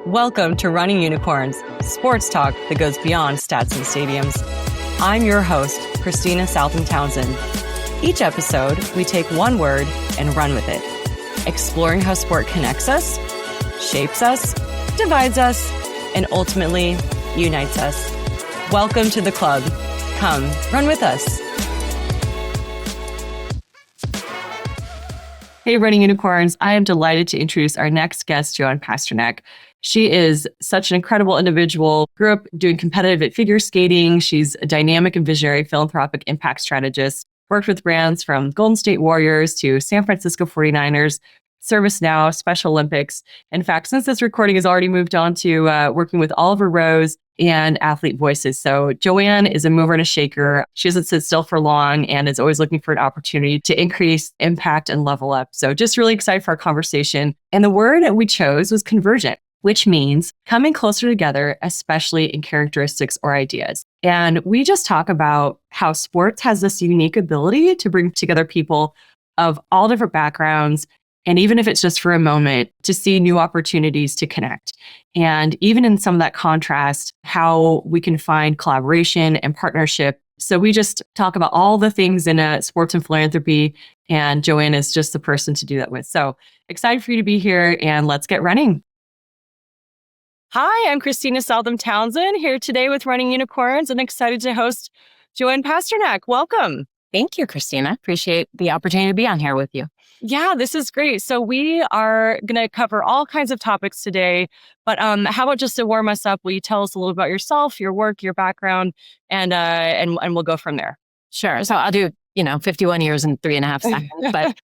Welcome to Running Unicorns, sports talk that goes beyond stats and stadiums. I'm your host, Kristina Southam Townsend. Each episode, we take one word and run with it, exploring how sport connects us, shapes us, divides us, and ultimately unites us. Welcome to the club. Come, run with us. Hey, Running Unicorns. I am delighted to introduce our next guest, Joanne Pasternack. She is such an incredible individual, grew up doing competitive figure skating. She's a dynamic and visionary philanthropic impact strategist, worked with brands from Golden State Warriors to San Francisco 49ers, Service Now, Special Olympics. In fact, since this recording has already moved on to working with Oliver Rose and Athlete Voices. So Joanne is a mover and a shaker. She doesn't sit still for long and is always looking for an opportunity to increase impact and level up. So just really excited for our conversation. And the word that we chose was convergent, which means coming closer together, especially in characteristics or ideas. And we just talk about how sports has this unique ability to bring together people of all different backgrounds, and even if it's just for a moment, to see new opportunities to connect. And even in some of that contrast, how we can find collaboration and partnership. So we just talk about all the things in sports and philanthropy, and Joanne is just the person to do that with. So excited for you to be here, and let's get running. Hi, I'm Kristina Southam Townsend, here today with Running Unicorns, and excited to host Joanne Pasternack. Welcome. Thank you, Kristina. Appreciate the opportunity to be on here with you. Yeah, this is great. So we are going to cover all kinds of topics today, but how about just to warm us up, will you tell us a little about yourself, your work, your background, and we'll go from there. Sure. So I'll do, 51 years and 3.5 seconds, but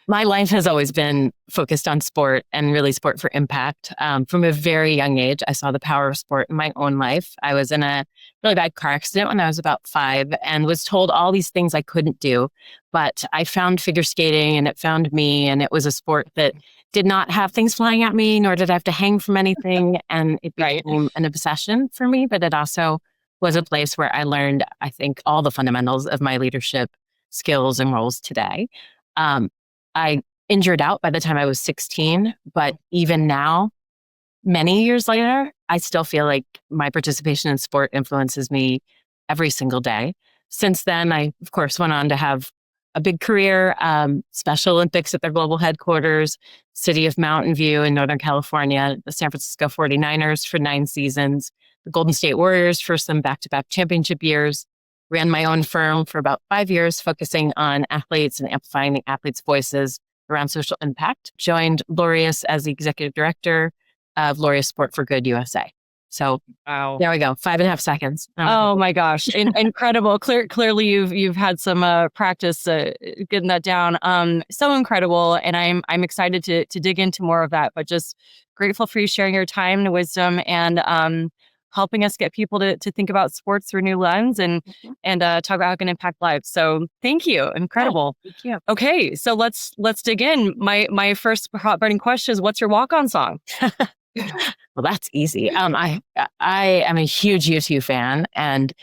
my life has always been focused on sport and really sport for impact. From a very young age, I saw the power of sport in my own life. I was in a really bad car accident when I was about 5 and was told all these things I couldn't do. But I found figure skating and it found me, and it was a sport that did not have things flying at me, nor did I have to hang from anything. And it became an obsession for me, but it also was a place where I learned, I think, all the fundamentals of my leadership skills and roles today. I injured out by the time I was 16, but even now, many years later, I still feel like my participation in sport influences me every single day. Since then, I, of course, went on to have a big career, Special Olympics at their global headquarters, city of Mountain View in Northern California, the San Francisco 49ers for 9 seasons, the Golden State Warriors for some back-to-back championship years, ran my own firm for about 5 years, focusing on athletes and amplifying the athletes' voices around social impact. Joined Laureus as the executive director of Laureus Sport for Good USA. So There we go. 5.5 seconds. Oh my gosh. Incredible. Clearly you've had some practice getting that down. So incredible. And I'm excited to dig into more of that, but just grateful for you sharing your time and wisdom and helping us get people to think about sports through a new lens and talk about how it can impact lives. So thank you. Incredible. Oh, thank you. Okay. So let's dig in. My first hot burning question is, what's your walk-on song? Well, that's easy. I am a huge U2 fan, and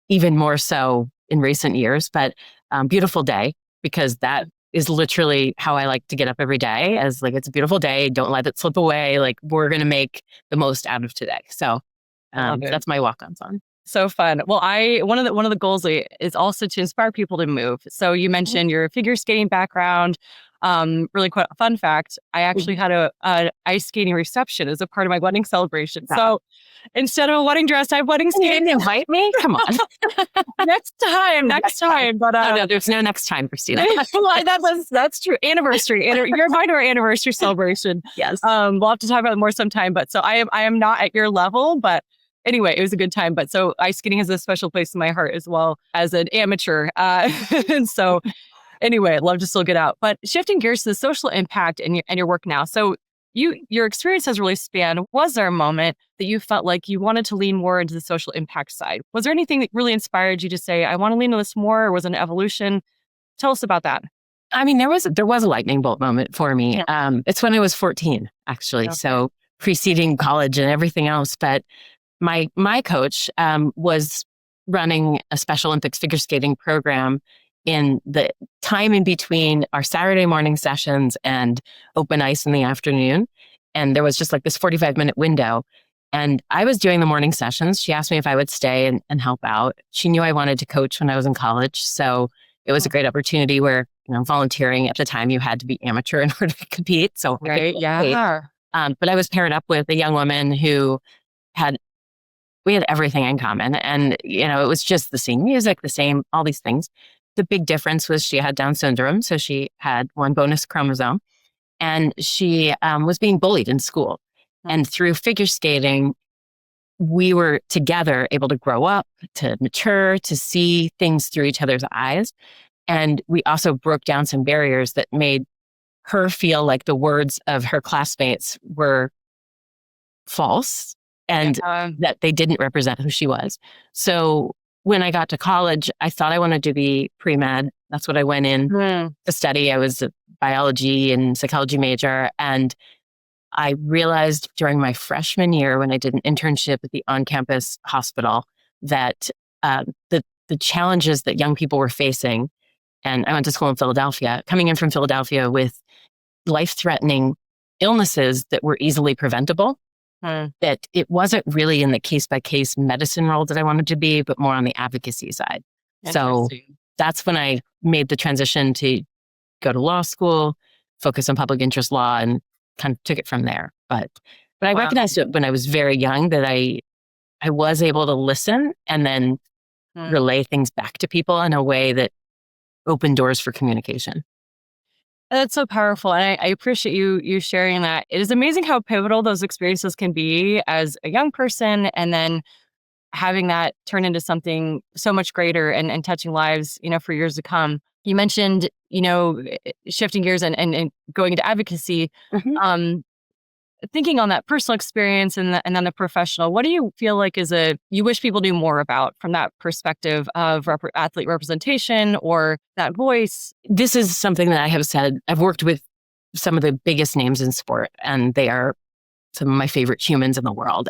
even more so in recent years, but Beautiful Day, because that is literally how I like to get up every day, as like, it's a beautiful day. Don't let it slip away. Like, we're going to make the most out of today. So that's my walk-on song. So fun. Well, one of the goals is also to inspire people to move. So you mentioned your figure skating background. Really quite a fun fact. I actually had a ice skating reception as a part of my wedding celebration. So instead of a wedding dress, I have wedding skating. You didn't invite me? Come on. next time. But no, there's no next time, Kristina. That's true. Anniversary. You're invited to our anniversary celebration. Yes. We'll have to talk about it more sometime. But so I am not at your level, but anyway, it was a good time. But so ice skating has a special place in my heart as well as an amateur. And so anyway, I'd love to still get out. But shifting gears to the social impact and your work now. So your experience has really spanned. Was there a moment that you felt like you wanted to lean more into the social impact side? Was there anything that really inspired you to say, I want to lean into this more, or was it an evolution? Tell us about that. I mean, there was a lightning bolt moment for me. Yeah. It's when I was 14, actually. Okay. So preceding college and everything else. But my coach was running a Special Olympics figure skating program in the time in between our Saturday morning sessions and open ice in the afternoon. And there was just like this 45-minute window. And I was doing the morning sessions. She asked me if I would stay and help out. She knew I wanted to coach when I was in college. So it was a great opportunity where, volunteering at the time, you had to be amateur in order to compete. So Right. Yeah. but I was paired up with a young woman who we had everything in common. And, it was just the same music, the same, all these things. The big difference was she had Down syndrome. So she had one bonus chromosome, and she was being bullied in school. And through figure skating, we were together able to grow up, to mature, to see things through each other's eyes. And we also broke down some barriers that made her feel like the words of her classmates were false and that they didn't represent who she was. So when I got to college, I thought I wanted to be pre-med. That's what I went in to study. I was a biology and psychology major. And I realized during my freshman year when I did an internship at the on-campus hospital that the challenges that young people were facing, and I went to school in Philadelphia, coming in from Philadelphia with life-threatening illnesses that were easily preventable, that it wasn't really in the case-by-case medicine role that I wanted to be, but more on the advocacy side. So that's when I made the transition to go to law school, focus on public interest law, and kind of took it from there. But I recognized it when I was very young that I was able to listen and then relay things back to people in a way that opened doors for communication. That's so powerful. And I appreciate you sharing that. It is amazing how pivotal those experiences can be as a young person, and then having that turn into something so much greater and touching lives, for years to come. You mentioned, shifting gears and going into advocacy. Thinking on that personal experience and then the professional, what do you feel like you wish people knew more about from that perspective of athlete representation or that voice? This is something that I have said. I've worked with some of the biggest names in sport, and they are some of my favorite humans in the world.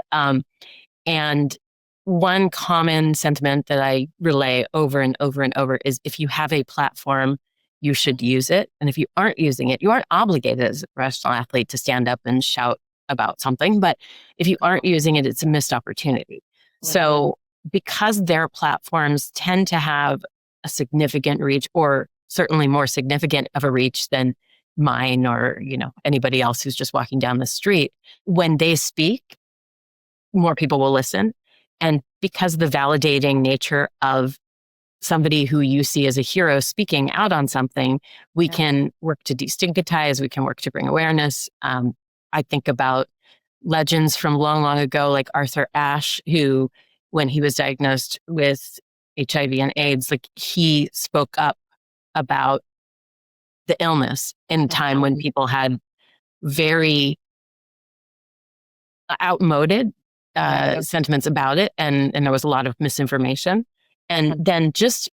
And one common sentiment that I relay over and over and over is, if you have a platform, you should use it. And if you aren't using it, you aren't obligated as a professional athlete to stand up and shout about something. But if you aren't using it, it's a missed opportunity. So because their platforms tend to have a significant reach, or certainly more significant of a reach than mine or, anybody else who's just walking down the street, when they speak, more people will listen. And because of the validating nature of somebody who you see as a hero speaking out on something, we can work to destigmatize, we can work to bring awareness. I think about legends from long, long ago, like Arthur Ashe, who, when he was diagnosed with HIV and AIDS, he spoke up about the illness in a time when people had very outmoded sentiments about it, and there was a lot of misinformation. And then just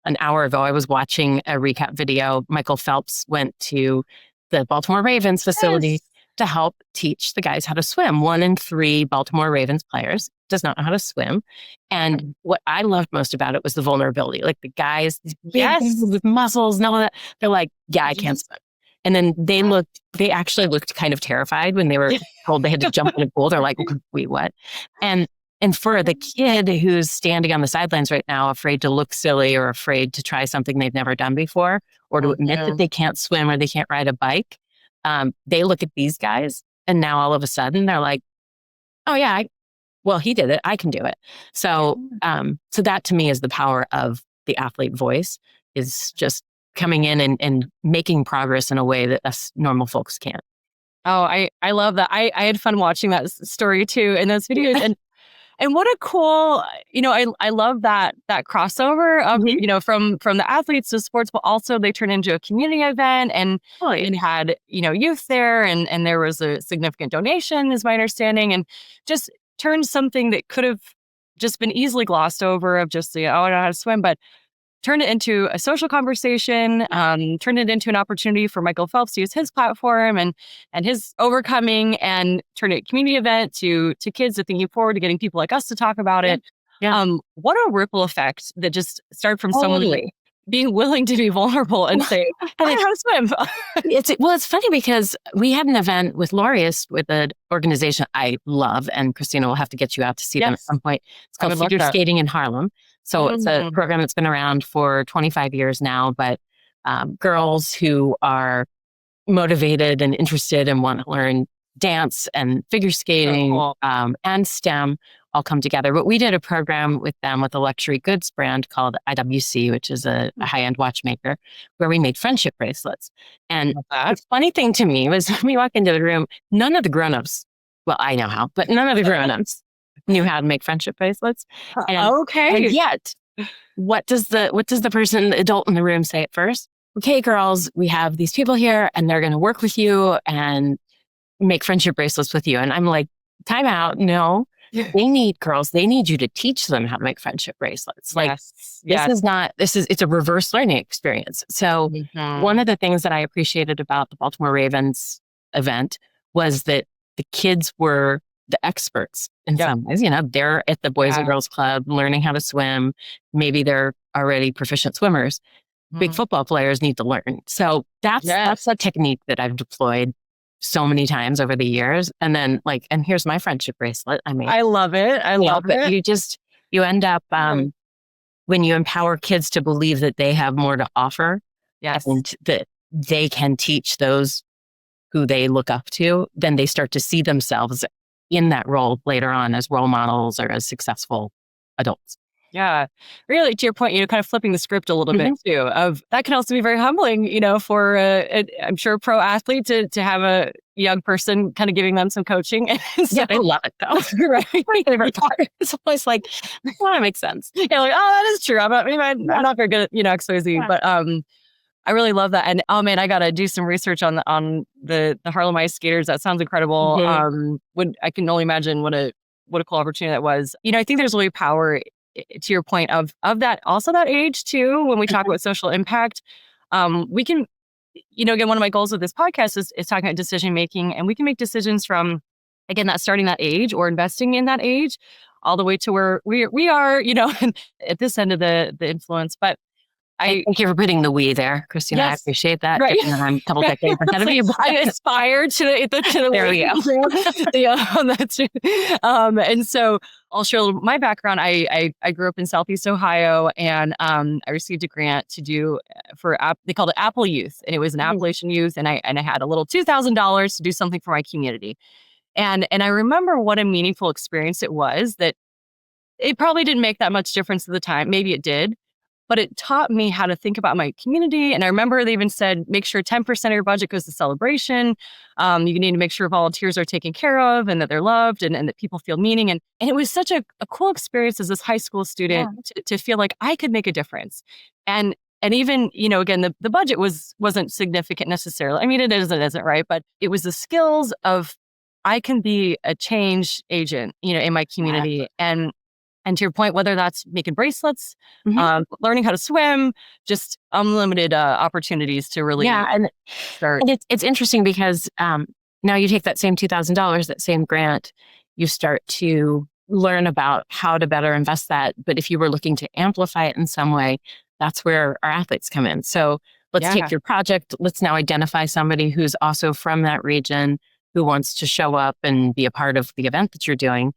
an hour ago, I was watching a recap video. Michael Phelps went to the Baltimore Ravens facility to help teach the guys how to swim. 1 in 3 Baltimore Ravens players does not know how to swim. And what I loved most about it was the vulnerability. Like the guys, these big guys with muscles and all that, they're like, yeah, I can't swim. And then they actually looked kind of terrified when they were told they had to jump in a pool. They're like, wait, what? And for the kid who's standing on the sidelines right now, afraid to look silly or afraid to try something they've never done before, or to admit that they can't swim or they can't ride a bike, they look at these guys, and now all of a sudden they're like, oh yeah, he did it, I can do it. So that to me is the power of the athlete voice, is just coming in and making progress in a way that us normal folks can't. Oh, I love that. I had fun watching that story too, in those videos. And what a cool, I love that crossover of, from the athletes to sports, but also they turned into a community event and had, youth there, and there was a significant donation, is my understanding, and just turned something that could have just been easily glossed over of just, I don't know how to swim, but turned it into a social conversation, turned it into an opportunity for Michael Phelps to use his platform and his overcoming, and turn it a community event to kids, to thinking forward to getting people like us to talk about it. What a ripple effect that just started from someone being willing to be vulnerable and say, I know how to swim. It's funny because we had an event with Laureus with an organization I love, and Kristina will have to get you out to see them at some point. It's called Figure Skating in Harlem. So it's a program that's been around for 25 years now, but girls who are motivated and interested and want to learn dance and figure skating and STEM all come together. But we did a program with them with a luxury goods brand called IWC, which is a high-end watchmaker, where we made friendship bracelets. And the funny thing to me was when we walk into the room, none of the grownups, well, I know how, but none of the grownups knew how to make friendship bracelets. And yet, what does the person, the adult in the room say at first? Okay, girls, we have these people here and they're going to work with you and make friendship bracelets with you. And I'm like, time out. No, they need you to teach them how to make friendship bracelets. Like it's a reverse learning experience. So one of the things that I appreciated about the Baltimore Ravens event was that the kids were the experts in some ways. They're at the Boys and Girls Club learning how to swim. Maybe they're already proficient swimmers. Big football players need to learn. So that's a technique that I've deployed so many times over the years. And then and here's my friendship bracelet. I love it. I love it. You end up, when you empower kids to believe that they have more to offer and that they can teach those who they look up to, then they start to see themselves in that role later on as role models or as successful adults. Yeah. Really, to your point, kind of flipping the script a little bit too, of that can also be very humbling, for I'm sure pro athlete to have a young person kind of giving them some coaching. So, I love it though. Right. My favorite part. It's always like, well, that makes sense. Yeah, like, that is true. I'm not very good at, XYZ, but I really love that. And oh man, I got to do some research on the Harlem ice skaters. That sounds incredible. I can only imagine what a cool opportunity that was. I think there's really power to your point of that, also that age too, when we talk about social impact. We can, again, one of my goals with this podcast is talking about decision making, and we can make decisions from, again, that starting that age or investing in that age all the way to where we are, at this end of the influence. But thank you for putting the we there, Kristina. I appreciate that. Right. I'm a couple decades ahead of you. I aspire to the there we go. That's true. And so I'll share a little my background. I grew up in Southeast Ohio, and I received a grant to do they called it Apple Youth, and it was an Appalachian youth, and I had a little $2,000 to do something for my community, and I remember what a meaningful experience it was. That it probably didn't make that much difference at the time. Maybe it did. But it taught me how to think about my community. And I remember they even said, make sure 10% of your budget goes to celebration. You need to make sure volunteers are taken care of and that they're loved and that people feel meaning. And it was such a cool experience as this high school student to feel like I could make a difference. And even, again, the budget wasn't significant necessarily. I mean, it isn't, right? But it was the skills of I can be a change agent, in my community. And to your point, whether that's making bracelets, learning how to swim, just unlimited opportunities to really start. And it's interesting because now you take that same $2,000, that same grant, you start to learn about how to better invest that. But if you were looking to amplify it in some way, that's where our athletes come in. So let's take your project. Let's now identify somebody who's also from that region who wants to show up and be a part of the event that you're doing.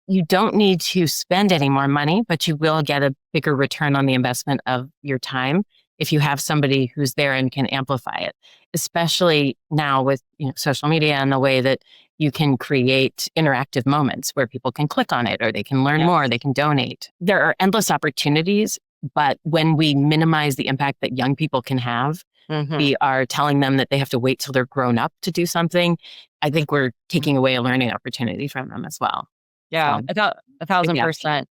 You don't need to spend any more money, but you will get a bigger return on the investment of your time if you have somebody who's there and can amplify it, especially now with social media and the way that you can create interactive moments where people can click on it or they can learn more, they can donate. There are endless opportunities, but when we minimize the impact that young people can have, we are telling them that they have to wait till they're grown up to do something. I think we're taking away a learning opportunity from them as well. Yeah, 1,000%.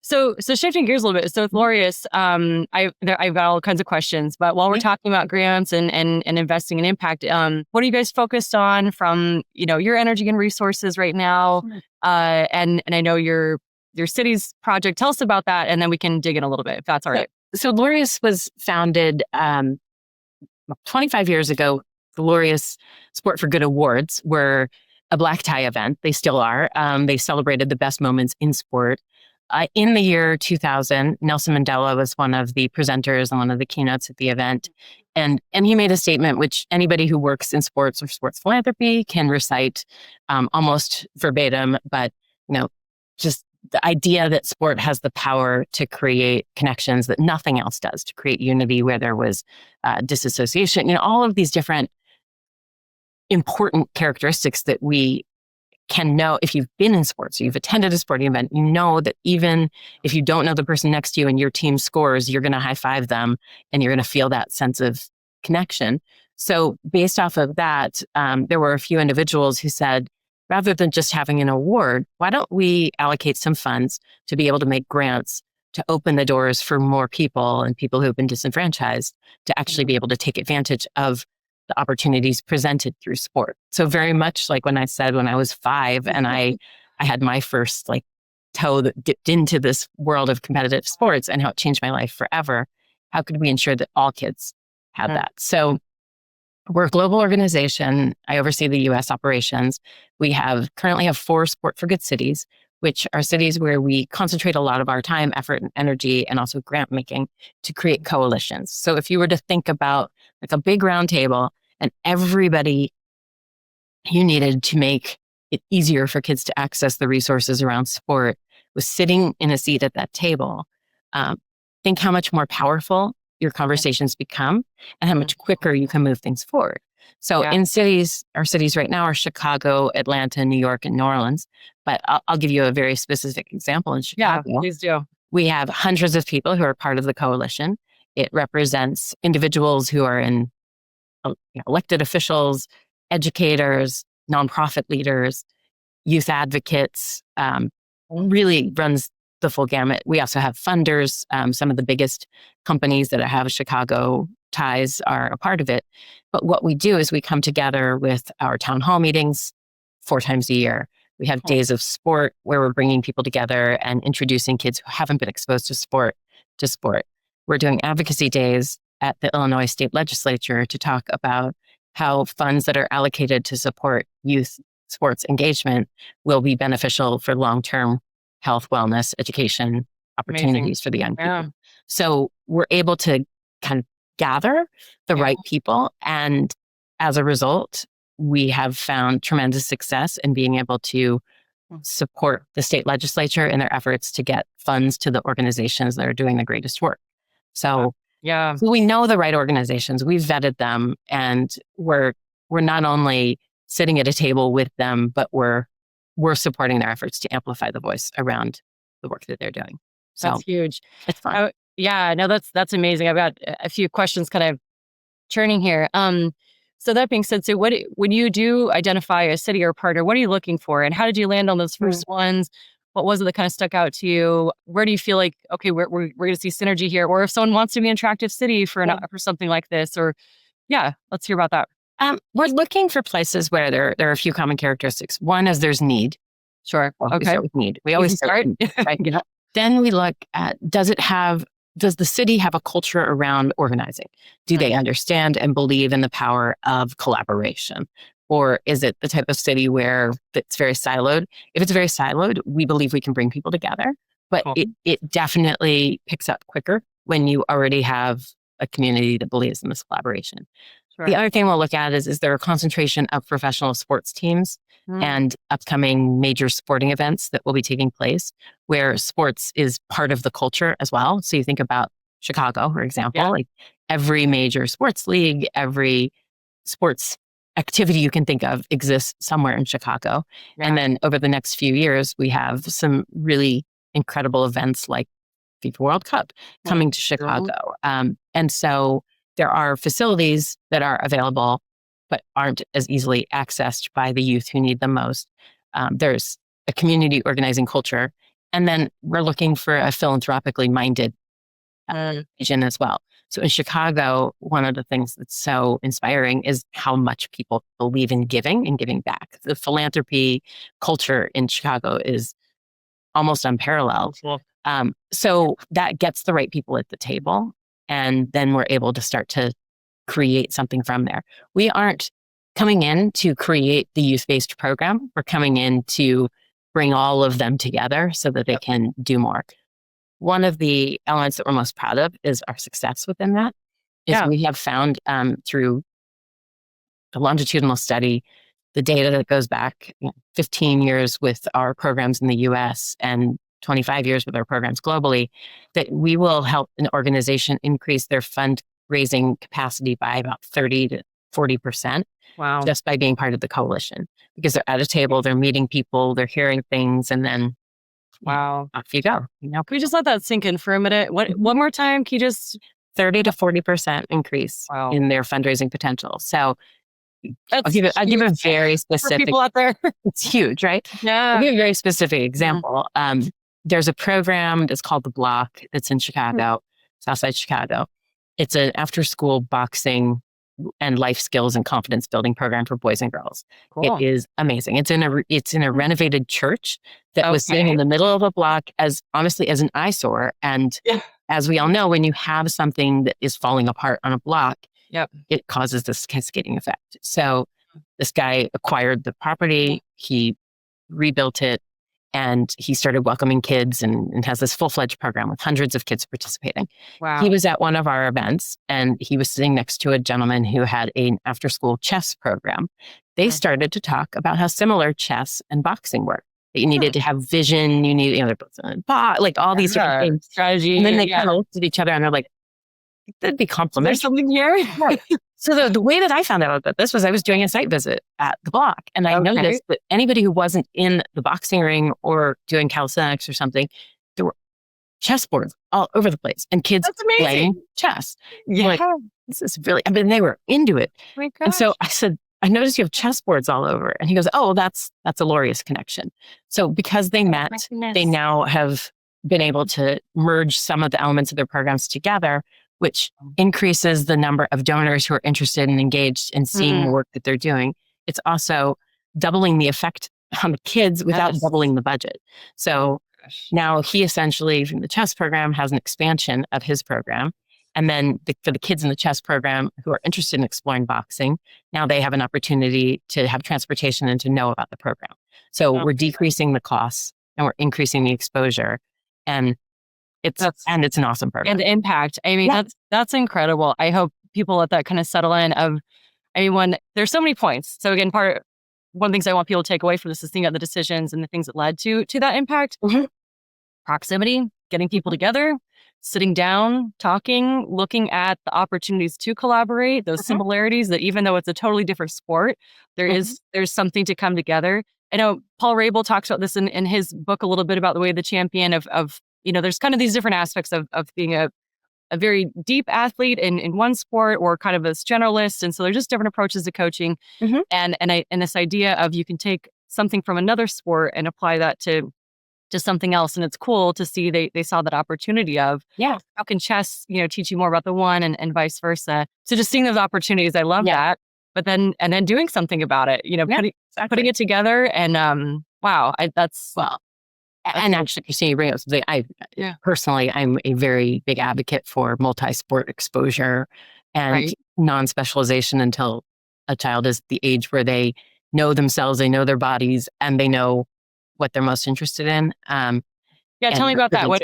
So shifting gears a little bit. So with Laureus, I've got all kinds of questions, but while we're talking about grants and investing in impact, what are you guys focused on from, your energy and resources right now? And I know your city's project. Tell us about that, and then we can dig in a little bit, if that's all right. So Laureus was founded 25 years ago. The Laureus Sport for Good Awards were a black tie event. They still are. They celebrated the best moments in sport in the year 2000, Nelson Mandela was one of the presenters and one of the keynotes at the event. And he made a statement which anybody who works in sports or sports philanthropy can recite almost verbatim, but just the idea that sport has the power to create connections that nothing else does, to create unity where there was disassociation, all of these different important characteristics that we can know if you've been in sports, or you've attended a sporting event, you know that even if you don't know the person next to you and your team scores, you're going to high five them and you're going to feel that sense of connection. So based off of that, there were a few individuals who said, rather than just having an award, why don't we allocate some funds to be able to make grants to open the doors for more people and people who have been disenfranchised to actually be able to take advantage of the opportunities presented through sport. So very much like when I said when I was 5 and I had my first toe that dipped into this world of competitive sports and how it changed my life forever. How could we ensure that all kids had that? So we're a global organization. I oversee the US operations. We currently have 4 Sport for Good cities, which are cities where we concentrate a lot of our time, effort, and energy, and also grant making to create coalitions. So if you were to think about a big round table and everybody you needed to make it easier for kids to access the resources around sport was sitting in a seat at that table, think how much more powerful your conversations become and how much quicker you can move things forward. So in cities, our cities right now are Chicago, Atlanta, New York, and New Orleans. But I'll give you a very specific example in Chicago. Yeah, please do. We have hundreds of people who are part of the coalition. It represents individuals who are in elected officials, educators, nonprofit leaders, youth advocates, really runs the full gamut. We also have funders. Some of the biggest companies that have Chicago ties are a part of it. But what we do is we come together with our town hall meetings 4 times a year. We have days of sport where we're bringing people together and introducing kids who haven't been exposed to sport. We're doing advocacy days at the Illinois State Legislature to talk about how funds that are allocated to support youth sports engagement will be beneficial for long-term health, wellness, education opportunities for the young people. So we're able to kind of gather the right people. And as a result, we have found tremendous success in being able to support the state legislature in their efforts to get funds to the organizations that are doing the greatest work. So we know the right organizations, we've vetted them, and we're not only sitting at a table with them, but we're supporting their efforts to amplify the voice around the work that they're doing. So that's huge. It's fun. That's amazing. I've got a few questions kind of churning here. So that being said, so when you do identify a city or a partner, what are you looking for, and how did you land on those first ones? What was it that kind of stuck out to you? Where do you feel like, okay, we're going to see synergy here? Or if someone wants to be an attractive city for something like this, or let's hear about that. We're looking for places where there are a few common characteristics. One is there's need. Sure. Well, we start with need. We always start with need, right? Then we look at, does the city have a culture around organizing? Do they understand and believe in the power of collaboration? Or is it the type of city where it's very siloed? If it's very siloed, we believe we can bring people together, but it definitely picks up quicker when you already have a community that believes in this collaboration. Sure. The other thing we'll look at is there a concentration of professional sports teams and upcoming major sporting events that will be taking place where sports is part of the culture as well. So you think about Chicago, for example, like every major sports league, every sports activity you can think of exists somewhere in Chicago. And then over the next few years, we have some really incredible events like FIFA World Cup coming to Chicago. And so there are facilities that are available, but aren't as easily accessed by the youth who need them most. There's a community organizing culture. And then we're looking for a philanthropically minded region as well. So in Chicago, one of the things that's so inspiring is how much people believe in giving and giving back. The philanthropy culture in Chicago is almost unparalleled. So that gets the right people at the table. And then we're able to start to create something from there. We aren't coming in to create the youth-based program. We're coming in to bring all of them together so that they can do more. One of the elements that we're most proud of is our success within that. We have found through a longitudinal study, the data that goes back 15 years with our programs in the US and 25 years with our programs globally, that we will help an organization increase their fundraising capacity by about 30 to 40%. Wow. Just by being part of the coalition, because they're at a table, they're meeting people, they're hearing things, and then wow, off you go. Can we just let that sink in for a minute? One more time? Can you just 30 to 40% increase in their fundraising potential? So I'll give a very specific, for people out there. It's huge, right? Yeah. I'll give a very specific example. There's a program that's called The Block that's in Chicago, Southside Chicago. It's an after-school boxing and life skills and confidence building program for boys and girls. Cool. It is amazing. It's in a renovated church that was sitting in the middle of a block, as honestly as an eyesore. And as we all know, when you have something that is falling apart on a block, it causes this cascading effect. So this guy acquired the property, he rebuilt it, and he started welcoming kids and has this full-fledged program with hundreds of kids participating. Wow. He was at one of our events and he was sitting next to a gentleman who had an after-school chess program. They started to talk about how similar chess and boxing were. That you needed to have vision, you need, like all these different things. Strategy. And then they kind of looked at each other and they're like, that'd be complimentary. There's something here. Right. So the way that I found out about this was I was doing a site visit at the block, and I noticed that anybody who wasn't in the boxing ring or doing calisthenics or something, there were chessboards all over the place and kids playing chess. Yeah. Like, this is really, they were into it. Oh my gosh. And so I said, I noticed you have chessboards all over. And he goes, oh, that's a Laureus connection. So because they met, they now have been able to merge some of the elements of their programs together, which increases the number of donors who are interested and engaged in seeing the work that they're doing. It's also doubling the effect on the kids without doubling the budget. So now he essentially, from the chess program, has an expansion of his program. And then for the kids in the chess program who are interested in exploring boxing, now they have an opportunity to have transportation and to know about the program. So we're decreasing the costs and we're increasing the exposure. And it's an awesome program. And the impact. That's incredible. I hope people let that kind of settle in when there's so many points. So again, one of the things I want people to take away from this is thinking about the decisions and the things that led to that impact. Proximity, getting people together, sitting down, talking, looking at the opportunities to collaborate, those similarities that even though it's a totally different sport, there's something to come together. I know Paul Rabel talks about this in his book a little bit about the way the champion of there's kind of these different aspects of being a very deep athlete in one sport or kind of a generalist. And so there's just different approaches to coaching. And this idea of you can take something from another sport and apply that to something else. And it's cool to see they saw that opportunity of, how can chess, teach you more about the one and vice versa. So just seeing those opportunities, I love that. But then doing something about it, putting it together and and actually, Kristina, you bring up something. Personally, I'm a very big advocate for multi-sport exposure and non-specialization until a child is the age where they know themselves, they know their bodies, and they know what they're most interested in. Tell me about that. What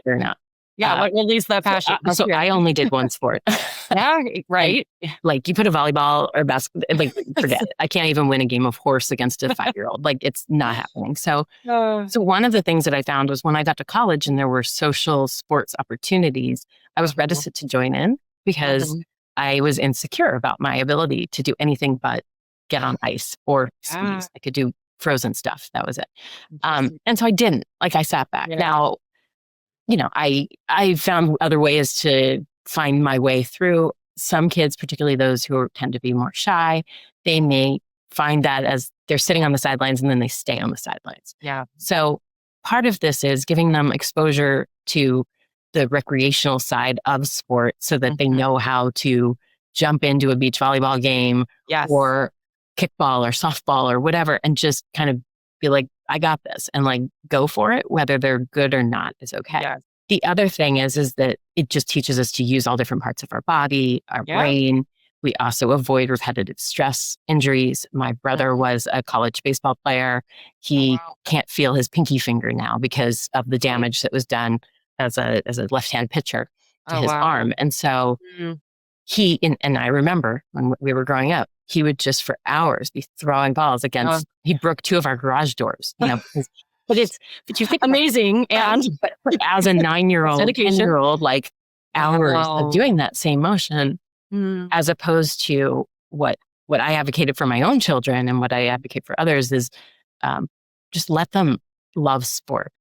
leads that passion? So I only did one sport. Right. Like you put a volleyball or basketball, like forget it. I can't even win a game of horse against a 5-year-old. Like it's not happening. So one of the things that I found was when I got to college and there were social sports opportunities, I was reticent to join in because I was insecure about my ability to do anything but get on ice or skis. I could do frozen stuff. That was it. And so I didn't. Like I sat back. Now, I found other ways to find my way through. Some kids, particularly those who tend to be more shy, they may find that as they're sitting on the sidelines and then they stay on the sidelines. So part of this is giving them exposure to the recreational side of sport so that they know how to jump into a beach volleyball game or kickball or softball or whatever and just kind of be like, I got this, and like go for it, whether they're good or not is okay. The other thing is that it just teaches us to use all different parts of our body, our brain. We also avoid repetitive stress injuries. My brother was a college baseball player. He can't feel his pinky finger now because of the damage that was done as a left-hand pitcher to his arm. And so and I remember when we were growing up, he would just for hours be throwing balls against, he broke 2 of our garage doors, but you think amazing. But as a 9-year-old, 10-year-old, like hours of doing that same motion, as opposed to what I advocated for my own children and what I advocate for others is just let them love sport.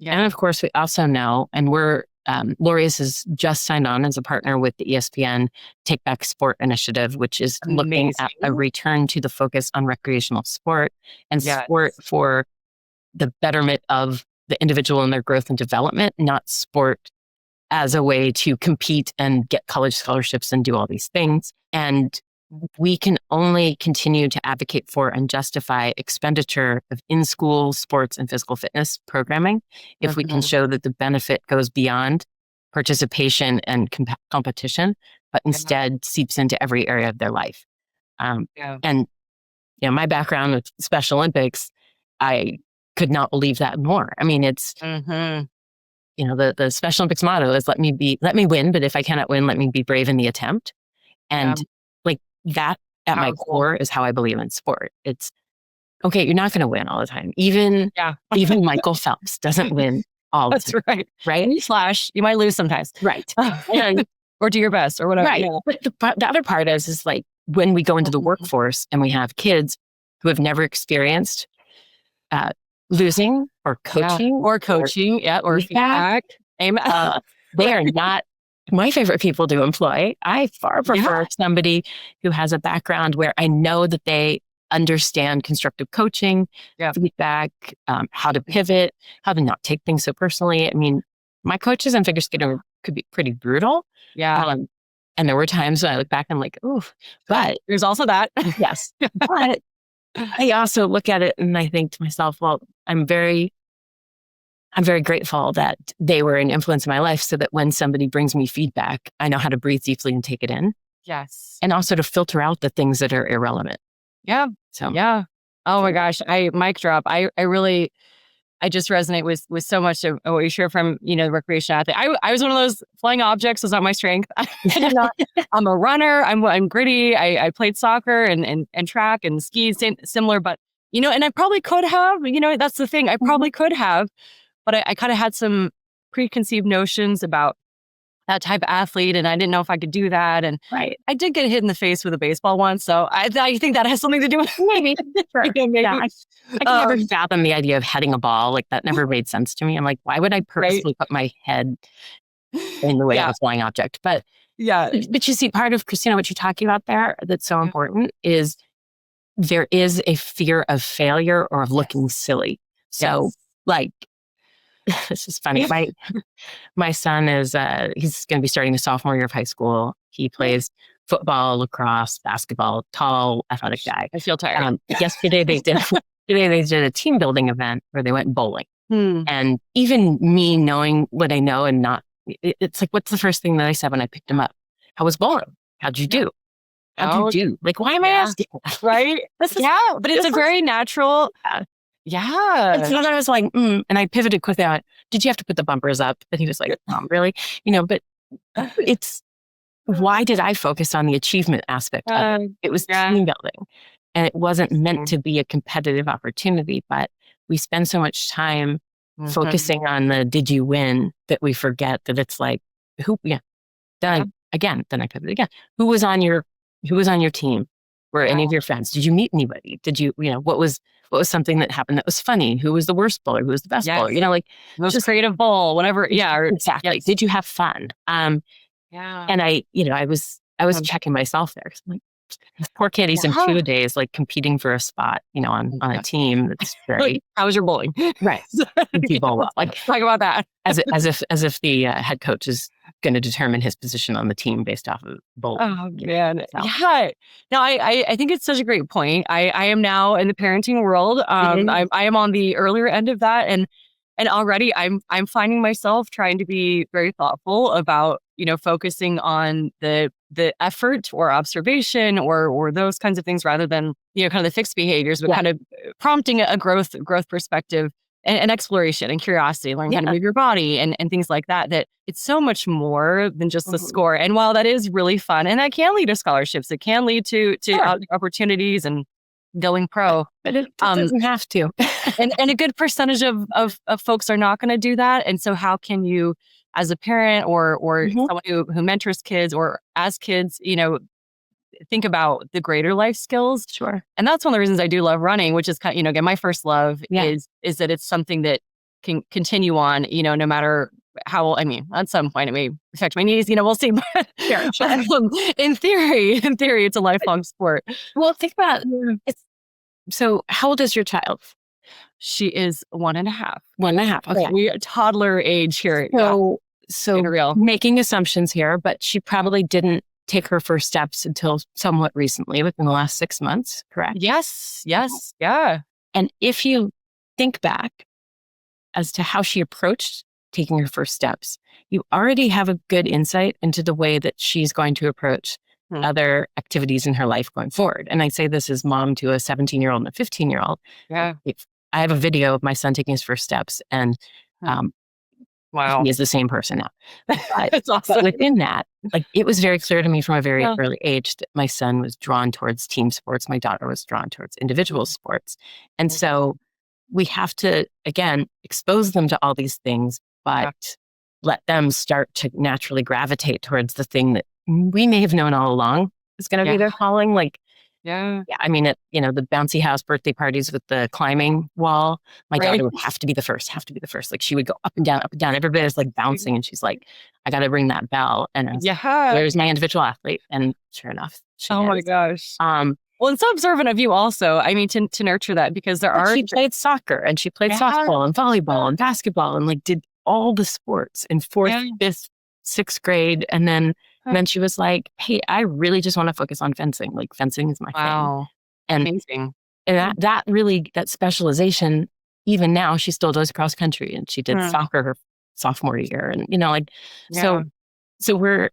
And of course, we also know, and Laureus has just signed on as a partner with the ESPN Take Back Sport Initiative, which is looking at a return to the focus on recreational sport and sport for the betterment of the individual in their growth and development, not sport as a way to compete and get college scholarships and do all these things. And we can only continue to advocate for and justify expenditure of in-school sports and physical fitness programming if we can show that the benefit goes beyond participation and competition, but instead seeps into every area of their life. And my background with Special Olympics, I could not believe that more. I mean, it's the Special Olympics motto is let me win, but if I cannot win, let me be brave in the attempt. And like that at my core is how I believe in sport. It's okay, you're not going to win all the time. Even Michael Phelps doesn't win all the time. That's right. Slash, you might lose sometimes. Right. Or do your best or whatever. Right. But the other part is like when we go into the workforce and we have kids who have never experienced losing or coaching or feedback. They are not my favorite people to employ. I far prefer somebody who has a background where I know that they understand constructive coaching, feedback, how to pivot, how to not take things so personally. I mean, my coaches in figure skating could be pretty brutal. And there were times when I look back and I'm like, ooh, but there's also that. Yes. But I also look at it and I think to myself, well, I'm very grateful that they were an influence in my life so that when somebody brings me feedback, I know how to breathe deeply and take it in. Yes. And also to filter out the things that are irrelevant. Yeah. So, oh my gosh. Mic drop. I just resonate with so much of what you share from, the recreation athlete. I was one of those flying objects was not my strength. I'm a runner. I'm gritty. I played soccer and track and ski, similar, but, and I probably could have, that's the thing. I probably could have, but I kind of had some preconceived notions about that type of athlete, and I didn't know if I could do that. And I did get hit in the face with a baseball once, so I think that has something to do with maybe. Sure. Maybe. Yeah, I can never fathom the idea of heading a ball. Like that never made sense to me. I'm like, why would I purposely put my head in the way of a flying object? But but you see, part of Kristina, what you're talking about there that's so important is there is a fear of failure or of looking silly. So like, this is funny. My son is, he's going to be starting a sophomore year of high school. He plays football, lacrosse, basketball, tall, athletic guy. I feel tired. Yesterday they did a team building event where they went bowling. And even me knowing what I know and not, it's like, what's the first thing that I said when I picked him up? How was bowling? How'd you do? How'd you do? Like, why am I asking? Right? But it's a very natural... And so then I was like, and I pivoted quickly on, did you have to put the bumpers up? And he was like, really? But it's, why did I focus on the achievement aspect of it? It was team building. And it wasn't meant to be a competitive opportunity, but we spend so much time focusing on the did you win that we forget that it's like, then I pivoted again. Who was on your team? Were any of your friends? Did you meet anybody? Did you, what was something that happened that was funny? Who was the worst bowler? Who was the best bowler? Like most creative bowl, whatever. Yeah, exactly. Yes. Did you have fun? And I was checking myself there. I'm like, this poor kid, he's in 2 days, like competing for a spot, on a team that's very. How was your bowling? Right. You bowl well. Like talk about that. As if the head coach is going to determine his position on the team based off of bowling. Oh man. So. Yeah. No, I think it's such a great point. I am now in the parenting world. I am on the earlier end of that. And already I'm finding myself trying to be very thoughtful about, focusing on the the effort or observation or those kinds of things rather than, kind of the fixed behaviors, but kind of prompting a growth perspective and exploration and curiosity, learning how to move your body and things like that, that it's so much more than just the score. And while that is really fun and that can lead to scholarships, it can lead to opportunities and going pro. But it doesn't have to. and a good percentage of folks are not going to do that. And so how can you, as a parent or someone who mentors kids or as kids, think about the greater life skills? Sure. And that's one of the reasons I do love running, which is kind of, again, my first love is that it's something that can continue on, no matter how, at some point it may affect my knees, we'll see. But in theory, it's a lifelong sport. Well, think about so how old is your child? She is 1.5. 1.5. Okay. We toddler age here. So real. Making assumptions here, but she probably didn't take her first steps until somewhat recently, within the last 6 months, correct? Yes. Yeah. And if you think back as to how she approached taking her first steps, you already have a good insight into the way that she's going to approach other activities in her life going forward. And I say this as mom to a 17-year-old and a 15-year-old. Yeah. I have a video of my son taking his first steps, and wow, he is the same person now. That's awesome. But within that, it was very clear to me from a very early age that my son was drawn towards team sports. My daughter was drawn towards individual sports. And so we have to, again, expose them to all these things, but let them start to naturally gravitate towards the thing that we may have known all along is going to be their calling. The bouncy house birthday parties with the climbing wall, my daughter would have to be the first. Like she would go up and down. Everybody was bouncing, and she's like, I got to ring that bell. And I was like, where's my individual athlete? And sure enough, my gosh. Well, and so observant of you also, to nurture that, because she played soccer and she played softball and volleyball and basketball and did all the sports in 4th, 5th, 6th grade. And then she was like, hey, I really just want to focus on fencing. Fencing is my thing. And amazing. And that specialization, even now, she still does cross country, and she did soccer her sophomore year. And, so we're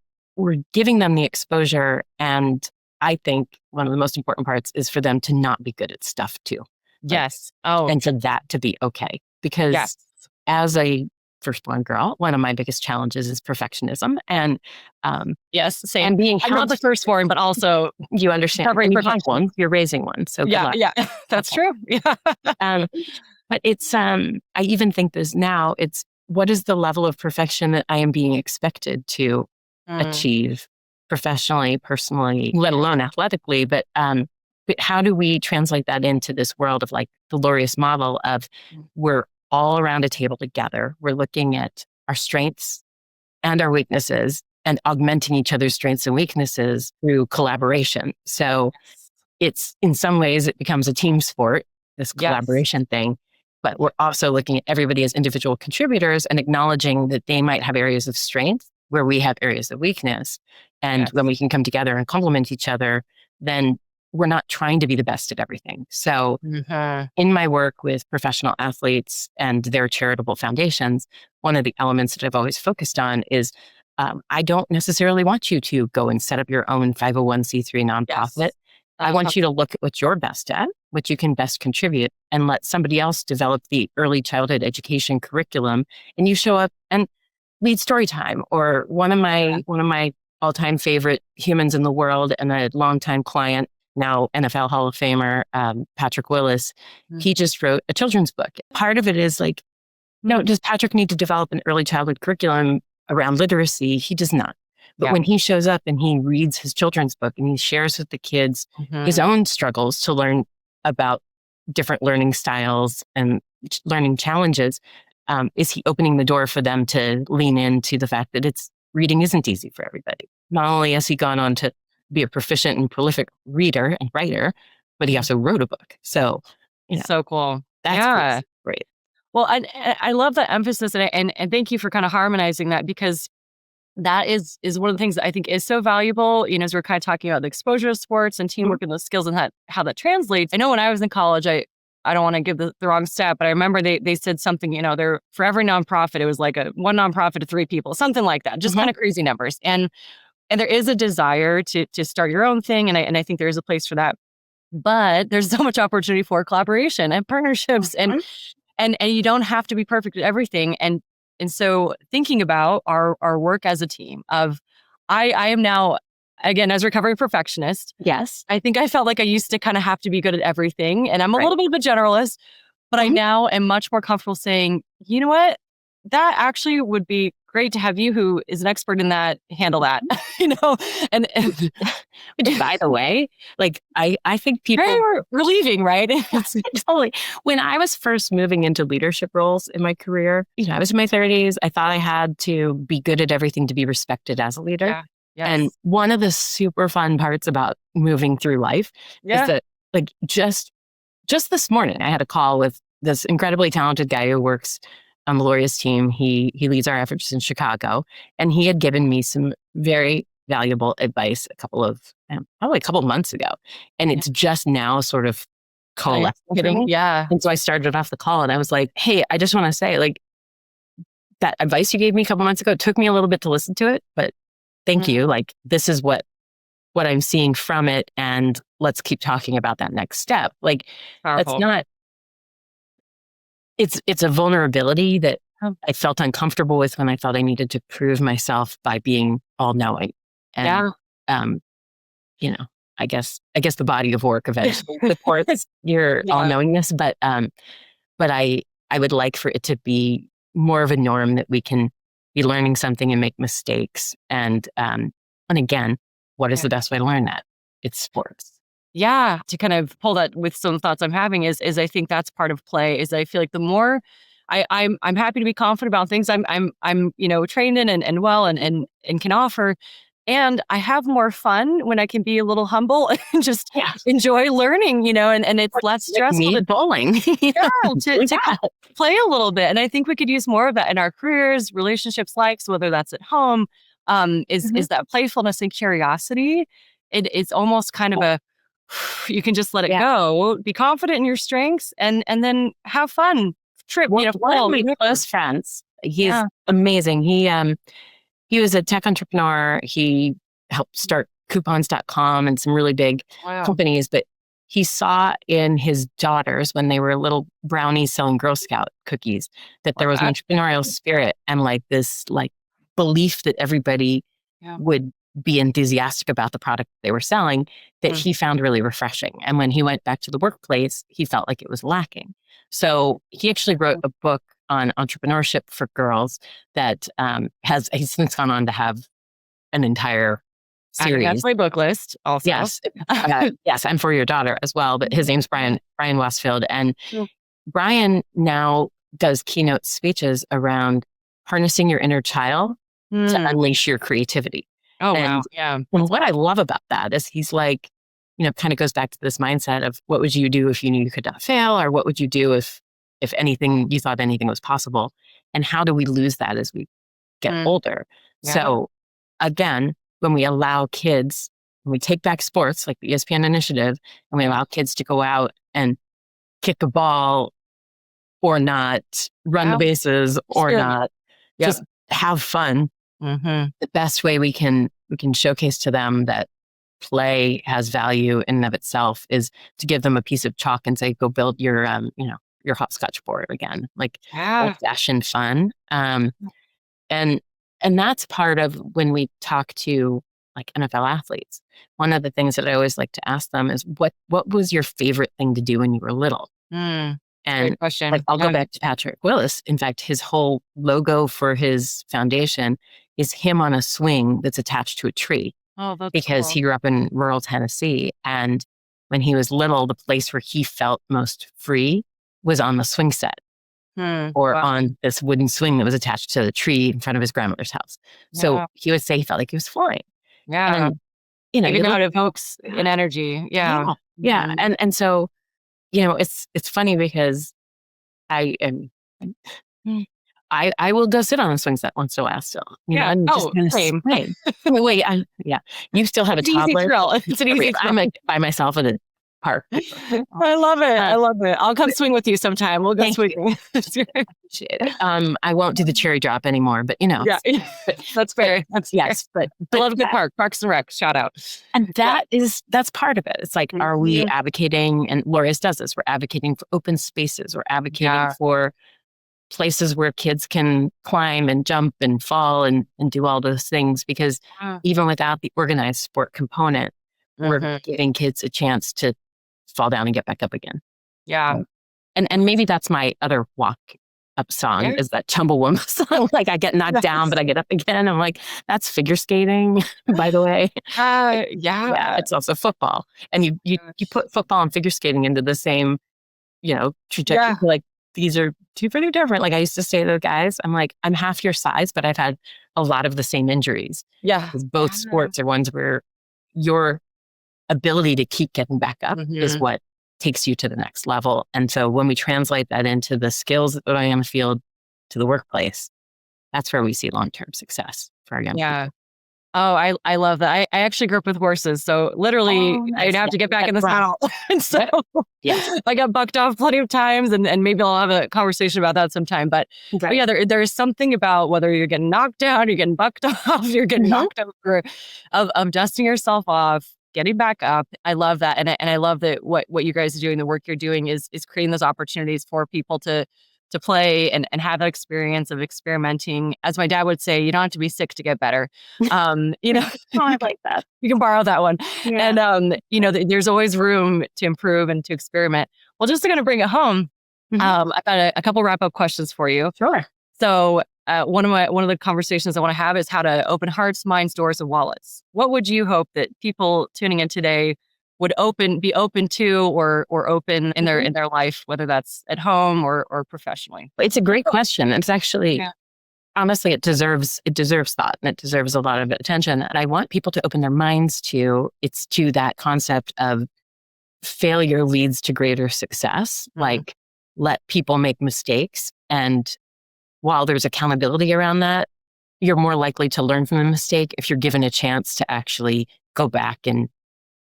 giving them the exposure. And I think one of the most important parts is for them to not be good at stuff too. Yes. And for that to be okay. Because as a firstborn girl, one of my biggest challenges is perfectionism. And same. And being I'm not the firstborn, but also you understand. You have one, you're raising one. So that's true. Yeah. But it's I even think this now. It's what is the level of perfection that I am being expected to achieve professionally, personally, let alone athletically. But how do we translate that into this world of the Laureus model of we're all around a table together. We're looking at our strengths and our weaknesses and augmenting each other's strengths and weaknesses through collaboration. So it's, in some ways, it becomes a team sport, this collaboration thing, but we're also looking at everybody as individual contributors and acknowledging that they might have areas of strength where we have areas of weakness. And when we can come together and complement each other, then we're not trying to be the best at everything. So in my work with professional athletes and their charitable foundations, one of the elements that I've always focused on is I don't necessarily want you to go and set up your own 501c3 nonprofit. I want you to look at what you're best at, what you can best contribute, and let somebody else develop the early childhood education curriculum. And you show up and lead story time. Or one of my all-time favorite humans in the world and a longtime client, now NFL Hall of Famer, Patrick Willis, he just wrote a children's book. Part of it is no, does Patrick need to develop an early childhood curriculum around literacy? He does not. But when he shows up and he reads his children's book and he shares with the kids his own struggles to learn about different learning styles and learning challenges, is he opening the door for them to lean into the fact that reading isn't easy for everybody? Not only has he gone on to be a proficient and prolific reader and writer, but he also wrote a book. So, so cool. That's great. Well, I love that emphasis, and thank you for kind of harmonizing that, because that is one of the things that I think is so valuable, as we're kind of talking about the exposure of sports and teamwork and those skills and how that translates. I know when I was in college, I don't want to give the wrong stat, but I remember they said something, they're for every nonprofit, it was like one nonprofit to 3 people, something like that, just kind of crazy numbers. And there is a desire to start your own thing. And I think there is a place for that. But there's so much opportunity for collaboration and partnerships and you don't have to be perfect at everything. And so thinking about our work as a team of I am now, again, as a recovering perfectionist. Yes. I think I felt like I used to kind of have to be good at everything. And I'm a little bit of a generalist, but I now am much more comfortable saying, you know what? That actually would be great to have you, who is an expert in that, handle that, and by the way, like I think people we're leaving, right? Totally. When I was first moving into leadership roles in my career, I was in my 30s. I thought I had to be good at everything to be respected as a leader. Yeah. Yes. And one of the super fun parts about moving through life is that, like, just this morning, I had a call with this incredibly talented guy who works on the Laureus team. He leads our efforts in Chicago, and he had given me some very valuable advice probably a couple months ago, and it's just now sort of coalescing. Yeah. And so I started off the call, and I was like, "Hey, I just want to say, like, that advice you gave me a couple months ago, it took me a little bit to listen to it, but thank you. Like, this is what I'm seeing from it, and let's keep talking about that next step." Like, Powerful. that's not. It's a vulnerability that I felt uncomfortable with when I felt I needed to prove myself by being all knowing. And, I guess the body of work eventually supports your all knowingness, but I would like for it to be more of a norm that we can be learning something and make mistakes. And again, what is the best way to learn that? It's sports. Yeah. To kind of pull that with some thoughts I'm having is I think that's part of play. Is I feel like the more I'm happy to be confident about things I'm trained in and well and can offer. And I have more fun when I can be a little humble and just enjoy learning, and it's less stressful. Me bowling. to play a little bit. And I think we could use more of that in our careers, relationships, likes, whether that's at home, is that playfulness and curiosity. It's almost kind of you can just let it go, be confident in your strengths and then have fun. Trip, one of my close friends, he's amazing. He was a tech entrepreneur. He helped start coupons.com and some really big companies, but he saw in his daughters when they were little brownies selling Girl Scout cookies that there was an entrepreneurial spirit and like this like belief that everybody would be enthusiastic about the product they were selling that he found really refreshing. And when he went back to the workplace, he felt like it was lacking. So he actually wrote a book on entrepreneurship for girls that he's since gone on to have an entire series. That's my book list also. Yes. Yes. And for your daughter as well. But his name's Brian Westfield. And Brian now does keynote speeches around harnessing your inner child to unleash your creativity. Oh, wow. Yeah. And what I love about that is he's like, kind of goes back to this mindset of what would you do if you knew you could not fail, or what would you do if anything, you thought anything was possible? And how do we lose that as we get older? Yeah. So again, when we allow kids, when we take back sports like the ESPN initiative, and we allow kids to go out and kick a ball or not, run the bases or not, just have fun. The best way we can showcase to them that play has value in and of itself is to give them a piece of chalk and say, go build your hopscotch board again, like old-fashioned fun. And that's part of when we talk to like NFL athletes. One of the things that I always like to ask them is what was your favorite thing to do when you were little? And great question. Like, I'll go back to Patrick Willis. In fact, his whole logo for his foundation is him on a swing that's attached to a tree. Oh, that's because cool. He grew up in rural Tennessee. And when he was little, the place where he felt most free was on the swing set or on this wooden swing that was attached to the tree in front of his grandmother's house. So he would say he felt like he was flying. Yeah. And, you know, it evokes an energy. Yeah. And so, it's funny because I will go sit on a swing set once in a while still. I'm just gonna same. Wait, you still have a toddler. It's an easy thrill. I'm like by myself park. I love it. I love it. I'll come swing with you sometime. We'll go swing. I won't do the cherry drop anymore, but you know. Yeah, that's fair. That's yes, fair. But I love a good park. Parks and Rec. Shout out. And that's part of it. It's like, are we advocating? And Laureus does this. We're advocating for open spaces. We're advocating for places where kids can climb and jump and fall and do all those things, because even without the organized sport component, we're giving kids a chance to fall down and get back up again. Yeah. And maybe that's my other walk up song is that Chumbawamba song. Like I get knocked down, but I get up again. I'm like, that's figure skating, by the way. Yeah. It's also football. And you put football and figure skating into the same, trajectory. Like, these are two pretty different. Like I used to say to the guys, I'm like, I'm half your size, but I've had a lot of the same injuries. Yeah. Because both sports are ones where your ability to keep getting back up is what takes you to the next level. And so when we translate that into the skills that I am field to the workplace, that's where we see long-term success for our young people. Oh, I love that. I actually grew up with horses. So literally I'd have to get back in the saddle. And so I got bucked off plenty of times, and maybe I'll have a conversation about that sometime. But yeah, there's something about whether you're getting knocked down, you're getting bucked off, you're getting knocked over, of dusting yourself off, getting back up. I love that. And I love that what you guys are doing, the work you're doing is creating those opportunities for people to play and have that experience of experimenting. As my dad would say, you don't have to be sick to get better. I like that. You can borrow that one. Yeah. And, there's always room to improve and to experiment. Well, just to kind of bring it home, I've got a couple wrap-up questions for you. Sure. So one of the conversations I want to have is how to open hearts, minds, doors, and wallets. What would you hope that people tuning in today would be open to or open in their life, whether that's at home or professionally? It's a great question. It's actually, honestly, it deserves thought, and it deserves a lot of attention. And I want people to open their minds to that concept of failure leads to greater success. Like, let people make mistakes. And while there's accountability around that, you're more likely to learn from the mistake if you're given a chance to actually go back and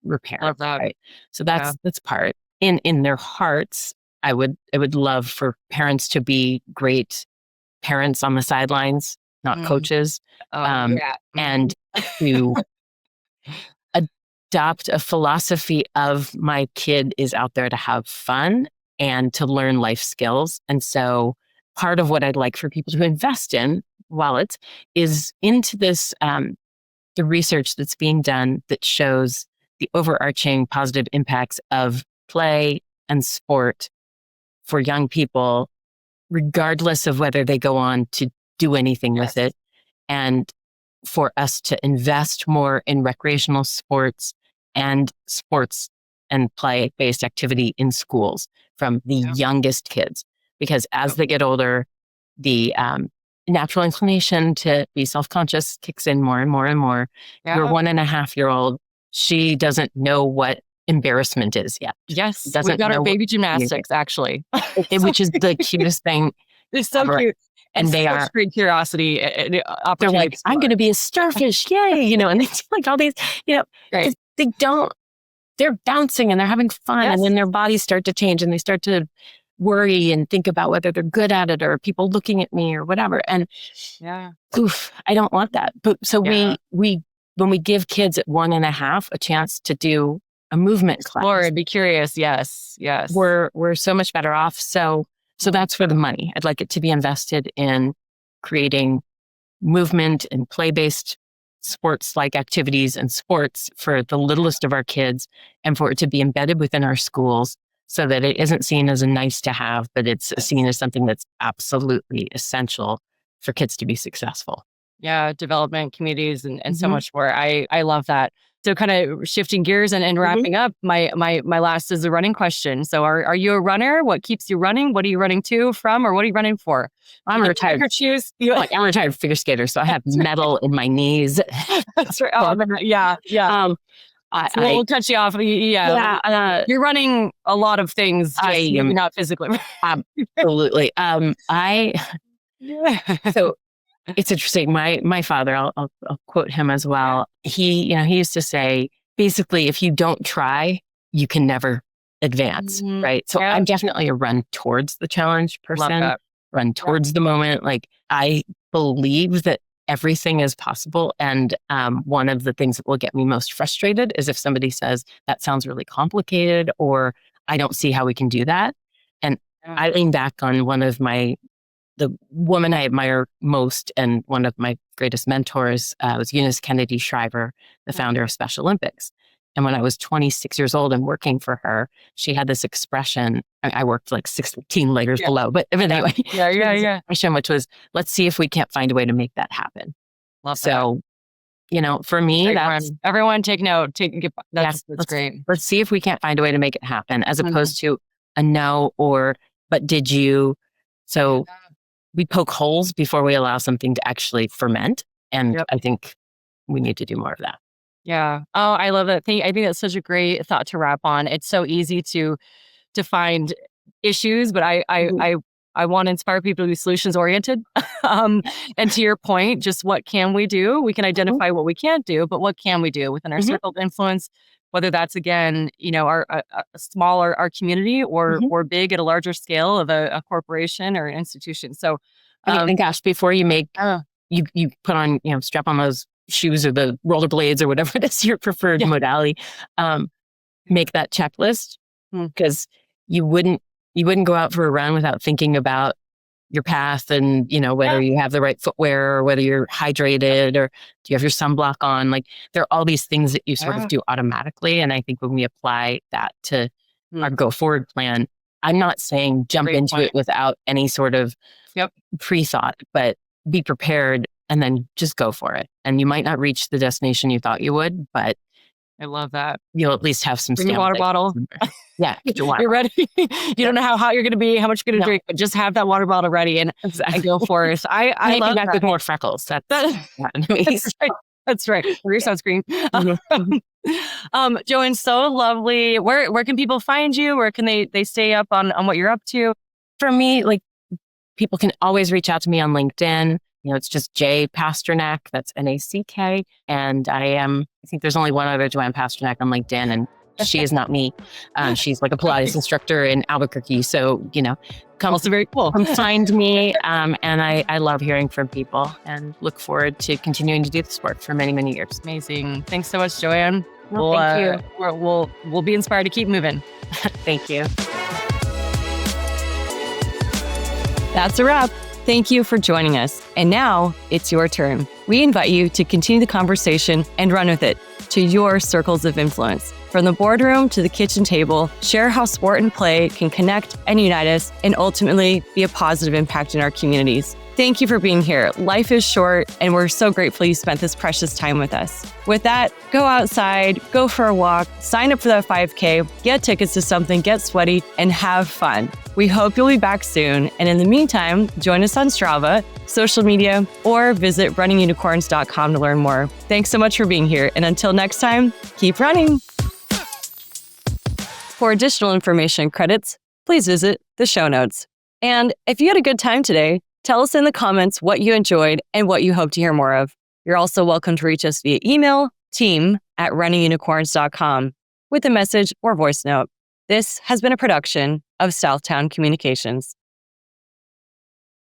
repair. Love that. Right? So that's part. In their hearts, I would love for parents to be great parents on the sidelines, not coaches, and to adopt a philosophy of my kid is out there to have fun and to learn life skills. And so part of what I'd like for people to invest in, wallets, is into this, the research that's being done that shows the overarching positive impacts of play and sport for young people, regardless of whether they go on to do anything with it. And for us to invest more in recreational sports and play-based activity in schools from the youngest kids. Because as they get older, the natural inclination to be self-conscious kicks in more and more and more. Your 1.5-year-old, she doesn't know what embarrassment is yet. Yes, we've got our baby gymnastics, actually. Which is the cutest thing. It's so cute. And they are great curiosity. They're like, I'm going to be a starfish. Yay. And they like all these, they're bouncing and they're having fun. And then their bodies start to change and they start to worry and think about whether they're good at it or people looking at me or whatever. And I don't want that. But so we when we give kids at 1.5 a chance to do a movement class, be curious. Yes. We're so much better off. So that's for the money. I'd like it to be invested in creating movement and play-based sports-like activities and sports for the littlest of our kids, and for it to be embedded within our schools so that it isn't seen as a nice to have, but it's seen as something that's absolutely essential for kids to be successful. Yeah, development, communities, and so much more. I love that. So kind of shifting gears and wrapping up, my last is a running question. So are you a runner? What keeps you running? What are you running to, from, or what are you running for? I'm a retired figure skater, so I have metal in my knees. That's right. Oh, yeah. We'll cut you off. You're running a lot of things, maybe not physically. Absolutely. So it's interesting. My father, I'll quote him as well. He used to say, basically, if you don't try, you can never advance, right? So I'm definitely a run towards the challenge person, run towards the moment. Like I believe that everything is possible. And one of the things that will get me most frustrated is if somebody says, that sounds really complicated, or I don't see how we can do that. And I lean back on the woman I admire most and one of my greatest mentors was Eunice Kennedy Shriver, the founder of Special Olympics. And when I was 26 years old and working for her, she had this expression. I worked like 16 layers below, but anyway, expression, which was, let's see if we can't find a way to make that happen. Love so, for me, that's everyone take note. That's great. Let's see if we can't find a way to make it happen, as opposed to a no or, but did you? So we poke holes before we allow something to actually ferment. And I think we need to do more of that. Yeah. Oh, I love that. I think that's such a great thought to wrap on. It's so easy to find issues, but I want to inspire people to be solutions oriented. And to your point, just what can we do? We can identify what we can't do, but what can we do within our circle of influence? Whether that's again, our smaller our community or big at a larger scale of a corporation or an institution. So, and gosh, before you make you put on strap on those shoes or the rollerblades or whatever it is your preferred modality, make that checklist, because you wouldn't go out for a run without thinking about your path and whether you have the right footwear or whether you're hydrated or do you have your sunblock on. Like there are all these things that you sort of do automatically, and I think when we apply that to our go forward plan, I'm not saying jump into it without any sort of pre-thought, but be prepared and then just go for it. And you might not reach the destination you thought you would, but I love that. You'll at least have some Bring your water bottle. Get your water. You're ready. You don't know how hot you're going to be, how much you're going to drink, but just have that water bottle ready and go for it. I love that. With more freckles. That's right. That's right. For your sunscreen. Joanne, so lovely. Where can people find you? Where can they stay up on what you're up to? For me, like people can always reach out to me on LinkedIn. It's just J Pasternack. That's Nack. And I think there's only one other Joanne Pasternack on LinkedIn, and she is not me. She's like a Pilates instructor in Albuquerque. So, come also very cool. Come find me. And I love hearing from people and look forward to continuing to do the sport for many, many years. Amazing. Thanks so much, Joanne. Thank you. We'll be inspired to keep moving. Thank you. That's a wrap. Thank you for joining us. And now it's your turn. We invite you to continue the conversation and run with it to your circles of influence. From the boardroom to the kitchen table, share how sport and play can connect and unite us and ultimately be a positive impact in our communities. Thank you for being here. Life is short, and we're so grateful you spent this precious time with us. With that, go outside, go for a walk, sign up for that 5K, get tickets to something, get sweaty, and have fun. We hope you'll be back soon. And in the meantime, join us on Strava, social media, or visit runningunicorns.com to learn more. Thanks so much for being here. And until next time, keep running. For additional information and credits, please visit the show notes. And if you had a good time today, tell us in the comments what you enjoyed and what you hope to hear more of. You're also welcome to reach us via email, team@runningunicorns.com, with a message or voice note. This has been a production of Southtown Communications.